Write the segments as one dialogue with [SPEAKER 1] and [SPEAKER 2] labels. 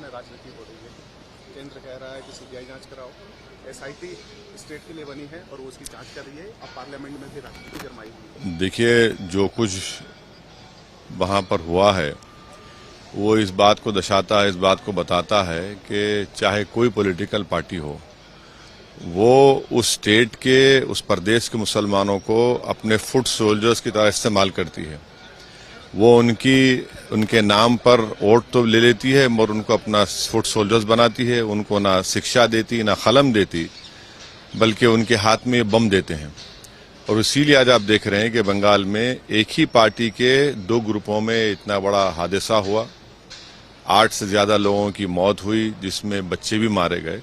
[SPEAKER 1] में राजनीति हो रही है। केंद्र कह रहा है कि सीबीआई जांच कराओ, एसआईटी स्टेट के लिए बनी है और वो उसकी जांच कर रही है। अब पार्लियामेंट में भी राजनीति गरमाई हुई है।
[SPEAKER 2] देखिए, जो कुछ वहां पर हुआ है वो इस बात को दर्शाता है, इस बात को बताता है कि चाहे कोई पॉलिटिकल पार्टी हो, वो उस स्टेट के, उस प्रदेश के मुसलमानों को अपने फुट सोल्जर्स की तरह इस्तेमाल करती है। वो उनके नाम पर वोट तो ले लेती है मगर उनको अपना फुट सोल्जर्स बनाती है। उनको ना शिक्षा देती, ना कलम देती, बल्कि उनके हाथ में बम देते हैं। और इसीलिए आज आप देख रहे हैं कि बंगाल में एक ही पार्टी के दो ग्रुपों में इतना बड़ा हादसा हुआ, 8 से ज्यादा लोगों की मौत हुई, जिसमें बच्चे भी मारे गए।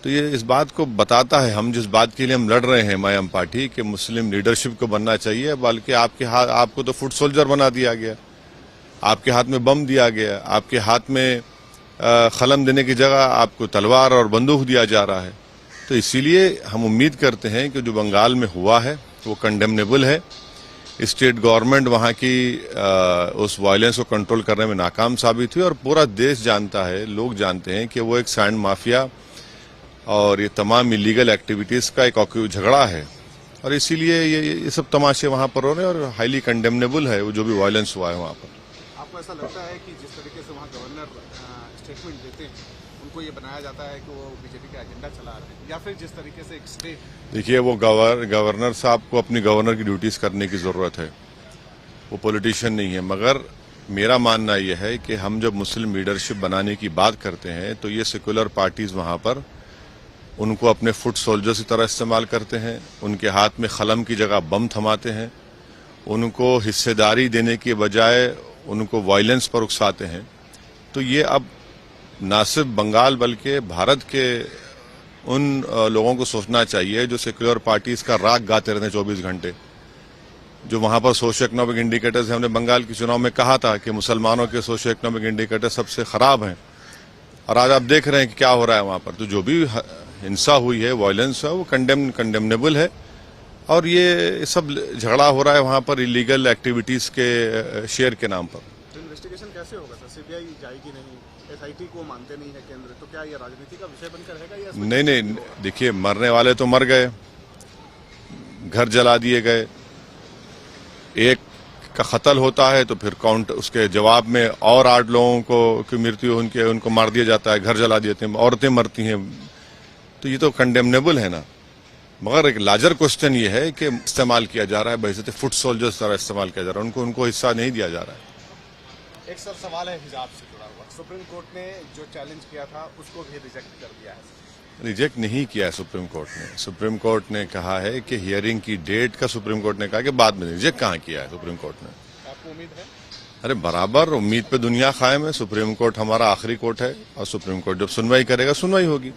[SPEAKER 2] तो ये इस बात को बताता है, हम जिस बात के लिए हम लड़ रहे हैं मायाम पार्टी कि मुस्लिम लीडरशिप को बनना चाहिए, बल्कि आपको तो फुट सोल्जर बना दिया गया, आपके हाथ में बम दिया गया, आपके हाथ में कलम देने की जगह आपको तलवार और बंदूक दिया जा रहा है। तो इसीलिए हम उम्मीद करते हैं कि जो बंगाल में हुआ है वो कंडेमनेबल है। स्टेट गवर्नमेंट वहां की उस वायलेंस को कंट्रोल करने में नाकाम साबित हुई और पूरा देश जानता है, लोग जानते हैं कि वो एक सैंड माफिया और ये तमाम इलीगल एक्टिविटीज का एक झगड़ा है। और इसीलिए ये सब तमाशे वहां पर हो रहे हैं और हाईली कंडेमनेबल है वो जो भी वायलेंस हुआ है वहां पर।
[SPEAKER 1] आपको ऐसा लगता है कि जिस तरीके से वहाँ गवर्नर स्टेटमेंट देते हैं, उनको ये बनाया जाता है कि वो बीजेपी का एजेंडा चला रहे हैं, या फिर जिस तरीके से एक स्टेट?
[SPEAKER 2] देखिए, वो गवर्नर साहब को अपनी गवर्नर की ड्यूटीज करने की जरूरत है, वो पॉलिटिशियन नहीं है। मगर मेरा मानना यह है कि हम जब मुस्लिम लीडरशिप बनाने की बात करते हैं तो ये सेक्युलर पार्टीज वहां पर उनको अपने फुट सोल्जर्स की तरह इस्तेमाल करते हैं, उनके हाथ में कलम की जगह बम थमाते हैं, उनको हिस्सेदारी देने के बजाय उनको वायलेंस पर उकसाते हैं। तो ये अब न सिर्फ बंगाल बल्कि भारत के उन लोगों को सोचना चाहिए जो सेक्युलर पार्टीज का राग गाते रहते हैं 24 घंटे। जो वहां पर सोशियो इकोनॉमिक इंडिकेटर्स हैं, हमने बंगाल के चुनाव में कहा था कि मुसलमानों के सोशियो इकोनॉमिक इंडिकेटर सबसे खराब हैं, और आज आप देख रहे हैं कि क्या हो रहा है वहां पर। तो जो भी हिंसा हुई है, वायलेंस है, वो कंडेमनेबल है। और ये सब झगड़ा हो रहा है वहां पर इलीगल एक्टिविटीज के शेयर के नाम पर।
[SPEAKER 1] तो इन्वेस्टिगेशन कैसे होगा सर? सीबीआई जाएगी नहीं, एसआईटी को मानते नहीं है केंद्र, तो क्या ये राजनीति का विषय बनकर रहेगा या?
[SPEAKER 2] नहीं, देखिए, मरने वाले तो मर गए, घर जला दिए गए, एक का कत्ल होता है तो फिर उसके जवाब में और 8 लोगों की मृत्यु, उनको मार दिया जाता है, घर जला देते हैं, औरतें मरती हैं। तो ये तो कंडेमनेबल है ना। मगर एक लार्जर क्वेश्चन ये है कि इस्तेमाल किया जा रहा है, वैसे फुट सोल्जर्स तरह इस्तेमाल किया जा रहा है, उनको हिस्सा नहीं दिया जा रहा है।
[SPEAKER 1] एक सर सवाल है हिजाब से जुड़ा हुआ। सुप्रीम कोर्ट ने जो चैलेंज किया था उसको भी रिजेक्ट कर दिया है।
[SPEAKER 2] रिजेक्ट नहीं किया है सुप्रीम कोर्ट ने। सुप्रीम कोर्ट ने कहा है कि हियरिंग की डेट का सुप्रीम कोर्ट ने कहा कि बाद में। रिजेक्ट कहाँ किया है सुप्रीम कोर्ट ने?
[SPEAKER 1] आपको उम्मीद है?
[SPEAKER 2] अरे बराबर उम्मीद पे दुनिया कायम है। सुप्रीम कोर्ट हमारा आखिरी कोर्ट है और सुप्रीम कोर्ट जब सुनवाई करेगा, सुनवाई होगी।